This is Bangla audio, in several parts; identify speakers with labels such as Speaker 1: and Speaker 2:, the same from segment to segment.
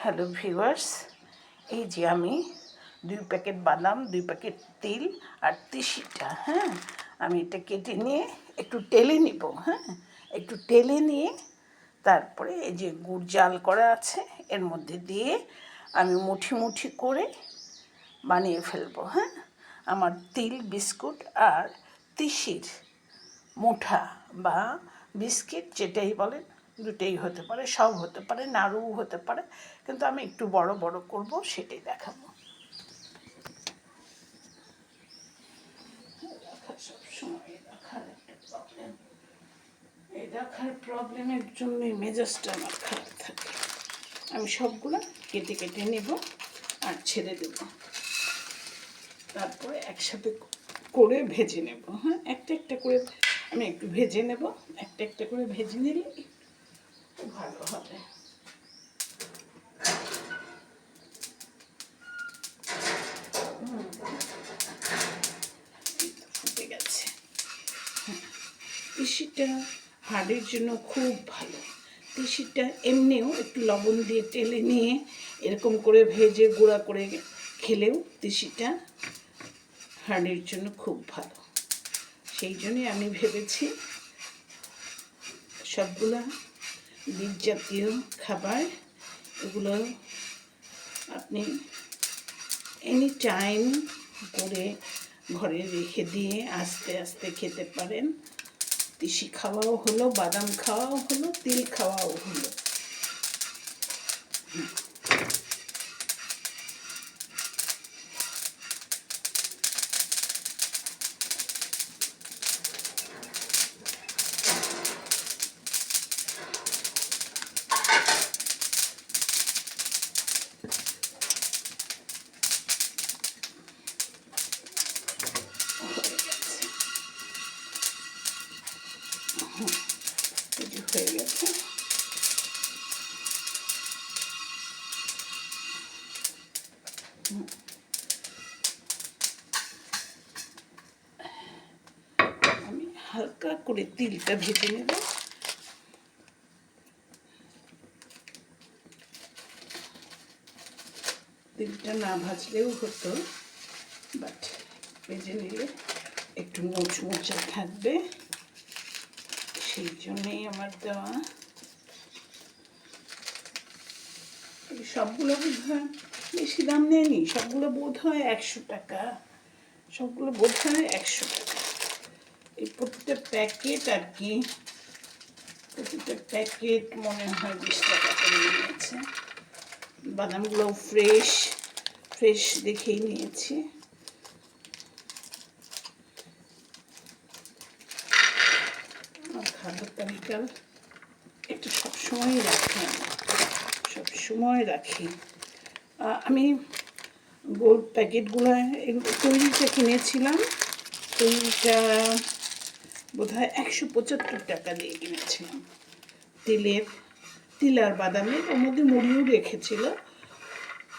Speaker 1: হ্যালো ভিউয়ার্স, এই যে আমি 2 প্যাকেট বাদাম, 2 প্যাকেট তিল আর তিসিটা, আমি এটা কেটে নিয়ে একটু টেলে নিব। একটু টেলে নিয়ে তারপরে এই যে গুড় জাল করা আছে এর মধ্যে দিয়ে আমি মুঠি মুঠি করে বানিয়ে ফেলবো। আমার তিল বিস্কুট আর তিসির মুঠা বা বিস্কিট যেটাই বলেন, দুটোই হতে পারে, সব হতে পারে, নাড়ুও হতে পারে, কিন্তু আমি একটু বড় বড় করব, সেটাই দেখাবো। সবসময় রাখার একটা প্রবলেম, এই রাখার প্রবলেমের জন্যই মেজাজটা আমার খারাপ থাকে। আমি সবগুলো কেটে কেটে নেব আর ছেড়ে দেব, তারপরে একসাথে করে ভেজে নেব। একটা একটা করে আমি একটু ভেজে নেব, একটা একটা করে ভেজে নিলে একটু ভালো হবে। ফুটে গেছে। তিসিটা হাড়ের জন্য খুব ভালো। তিসিটা এমনিও একটু লবণ দিয়ে টেলে নিয়ে এরকম করে ভেজে গুঁড়া করে খেলেও তিসিটা হাড়ের জন্য খুব ভালো। সেই জন্যই আমি ভেবেছি সবগুলা বীজ জাতীয় খাবার, এগুলো আপনি এনি টাইম করে ঘরে রেখে দিয়ে আস্তে আস্তে খেতে পারেন। তিসি খাওয়াও হলো, বাদাম খাওয়াও হলো, তিল খাওয়াও হলো। হয়ে গেছে। আমি হালকা করে তিলটা ভেজে নেব। তিলটা না ভাজলেও হতো, বাট ভেজে নিলে একটু মোচমোচা থাকবে, সেই জন্যেই আমার দেওয়া। সবগুলো বোধ হয় বেশি দাম নেয়নি, সবগুলো বোধ হয় 100 টাকা, সবগুলো বোধ হয় 100 টাকা। এই প্রতিটা প্যাকেট আর কি, প্রতিটা প্যাকেট মনে হয় 20 টাকা করে নিয়েছে। বাদামগুলো ফ্রেশ ফ্রেশ দেখেই নিয়েছি। আমার খাবার তালিকা একটু সবসময় রাখি, সবসময় রাখি। আমি গোল্ড প্যাকেটগুলো তৈরিটা কিনেছিলাম, তৈরিটা বোধ হয় 175 টাকা দিয়ে কিনেছিলাম। তিল আর বাদামের, ওর মধ্যে মুড়িও রেখেছিল।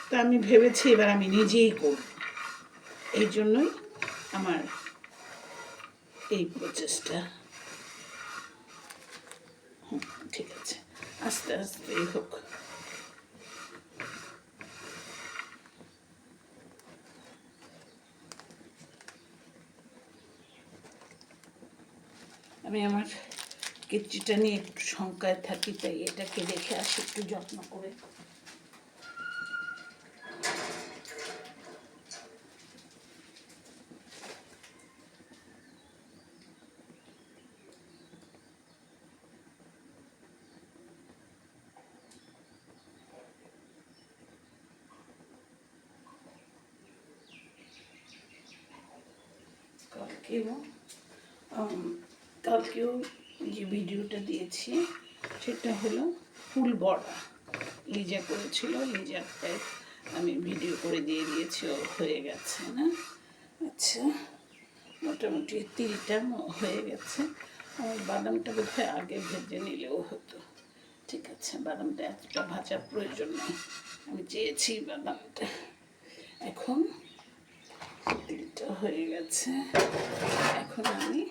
Speaker 1: তা আমি ভেবেছি এবার আমি নিজেই করব, এই জন্যই আমার এই প্রচেষ্টা। ঠিক আছে, আস্তে আস্তেই হোক। আমি আমার কেচিটা নিয়ে একটু শঙ্কায় থাকি, তাই এটাকে রেখে আসি একটু যত্ন করে। কালকেও যে ভিডিওটা দিয়েছি সেটা হলো ফুল বড়া, লিজা করেছিল, লিজারটাই আমি ভিডিও করে দিয়ে দিয়েছি, ও হয়ে গেছে না। আচ্ছা, মোটামুটি তিলটা হয়ে গেছে। আমার বাদামটা বোধহয় আগে ভেজে নিলেও হতো। ঠিক আছে, বাদামটা এতটা ভাজার প্রয়োজন নেই, আমি চেয়েছি বাদামটা। এখন তিলটা হয়ে গেছে, এখন আমি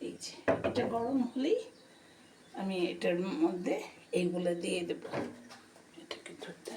Speaker 1: এই যে এটা গরম হলেই আমি এটার মধ্যে এইগুলো দিয়ে দেব। এটাকে ধরতে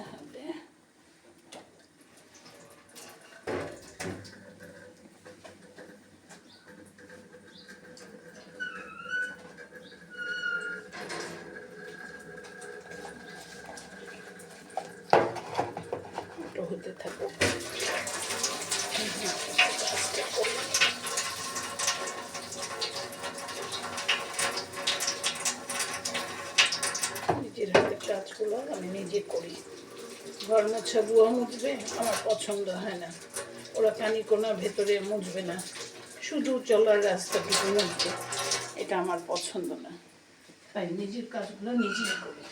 Speaker 1: কাজগুলো আমি নিজে করি। ঘর মোছা বুয়া মুছবে, আমার পছন্দ হয় না। ওরা কানি কোনা ভেতরে মুছবে না, শুধু চলার রাস্তাটুকু মুছবে, এটা আমার পছন্দ না। তাই নিজের কাজগুলো নিজেই করি।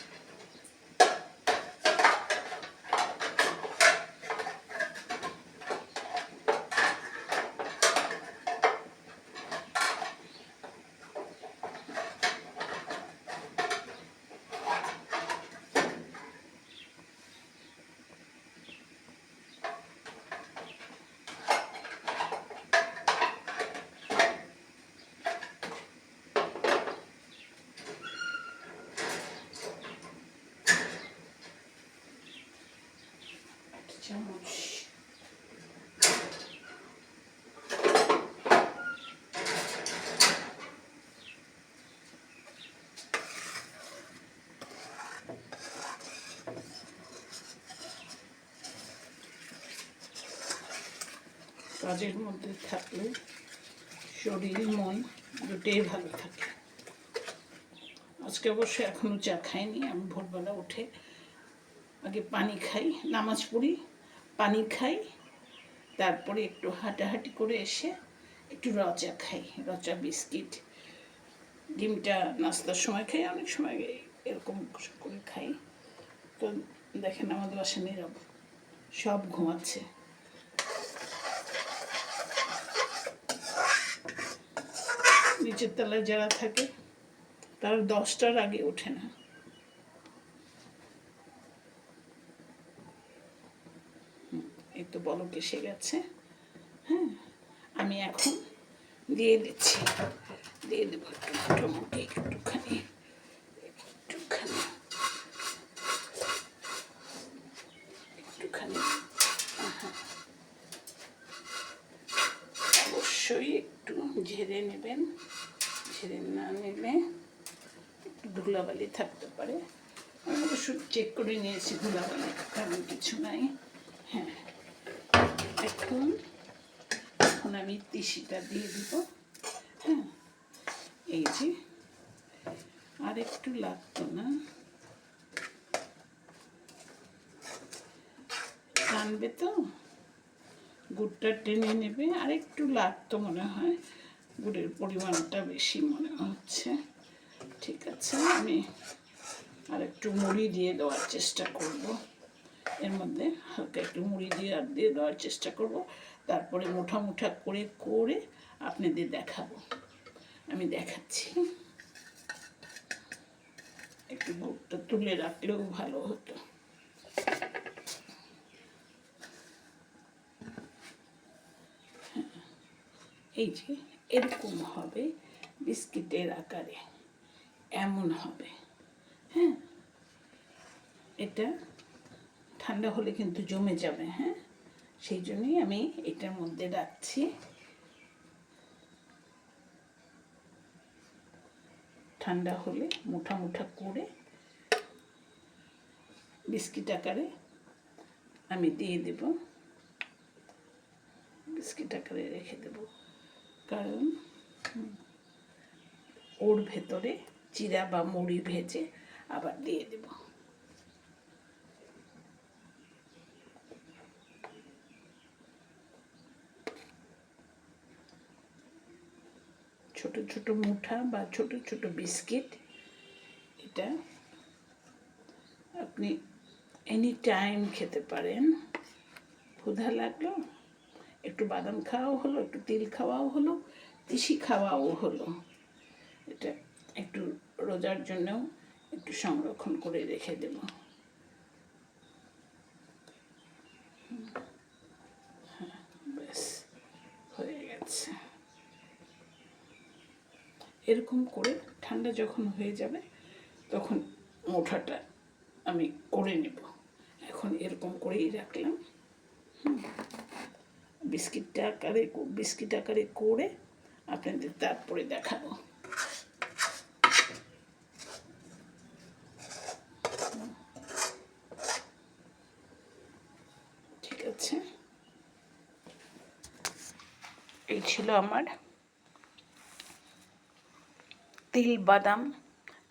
Speaker 1: চামচ কাজের মধ্যে থাকলে শরীর মন দুটোই ভালো থাকে। আজকে অবশ্য এখনও চা খাইনি। আমি ভোরবেলা উঠে আগে পানি খাই, নামাজ পড়ি, পানি খাই, তারপরে একটু হাঁটাহাঁটি করে এসে একটু রচা খাই, রচা বিস্কিট, ডিমটা নাস্তার সময় খাই, অনেক সময় এরকম করে খাই। তো দেখেন আমাদের বাসা নীরব, সব ঘুমাচ্ছে। নিচের তলায় যারা থাকে তারা 10টার আগে ওঠে না। এই তো বলক এসে গেছে। হ্যাঁ, আমি এখন দিয়ে দিচ্ছি, দিয়ে দেবো মোটামুটি একটুখানি অবশ্যই একটু ঝেড়ে নেবেন, ঝেড়ে না নিলে একটু ধুলাবালি থাকতে পারে। আমি অবশ্য চেক করে নিয়েছি, ধুলাবালি কারণ কিছু নাই। হ্যাঁ, এখন আমি তিসিটা দিয়ে দিব। হ্যাঁ, এই যে আর একটু লাগতো না, টানবে তো, গুড়টা টেনে নেবে। আর একটু লাগতো মনে হয়, গুড়ের পরিমাণটা বেশি মনে হচ্ছে। ঠিক আছে, আমি আর একটু মুড়ি দিয়ে দেওয়ার চেষ্টা করব, এর মধ্যে হালকা একটু মুড়ি দিয়ে দেওয়ার চেষ্টা করব। তারপরে মুঠা মুঠা করে করে আপনাদের দেখাবো। আমি দেখাচ্ছি। একটু গুড়টা তুলে রাখলেও ভালো হতো। এই যে এরকম হবে, বিস্কিটের আকারে এমন হবে। হ্যাঁ, এটা ঠান্ডা হলে কিন্তু জমে যাবে। হ্যাঁ, সেই জন্যই আমি এটার মধ্যে রাখছি। ঠান্ডা হলে মুঠা মুঠা করে বিস্কিট আকারে আমি দিয়ে দেব, বিস্কিট আকারে রেখে দেব। কারণ ওর ভেতরে চিরা বা মুড়ি ভেজে আবার দিয়ে দেব। ছোট ছোট মুঠা বা ছোট ছোট বিস্কিট, এটা আপনি এনি টাইম খেতে পারেন। ক্ষুধা লাগলো, একটু বাদাম খাওয়াও হলো, একটু তিল খাওয়াও হলো, তিসি খাওয়াও হলো। এটা একটু রোজার জন্যও একটু সংরক্ষণ করে রেখে দেব। হ্যাঁ, ব্যাস হয়ে গেছে। এরকম করে ঠান্ডা যখন হয়ে যাবে তখন মোঠাটা আমি করে নেব। এখন এরকম করেই রাখলাম। বিস্কিট আকারে করে আপনাদের তারপরে দেখাবো। ঠিক আছে, এই ছিল আমার তিল বাদাম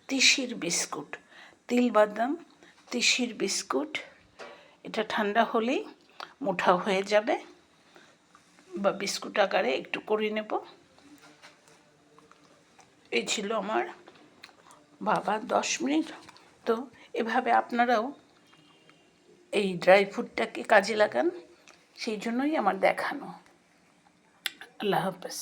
Speaker 1: তিসির বিস্কুট। তিল বাদাম তিসির বিস্কুট। এটা ঠান্ডা হলেই মুঠা হয়ে যাবে বা বিস্কুট আকারে একটু করে নেব। এই ছিল আমার বাবা 10 মিনিট। তো এভাবে আপনারাও এই ড্রাই ফ্রুটটাকে কাজে লাগান, সেই জন্যই আমার দেখানো। আল্লাহ হাফেজ।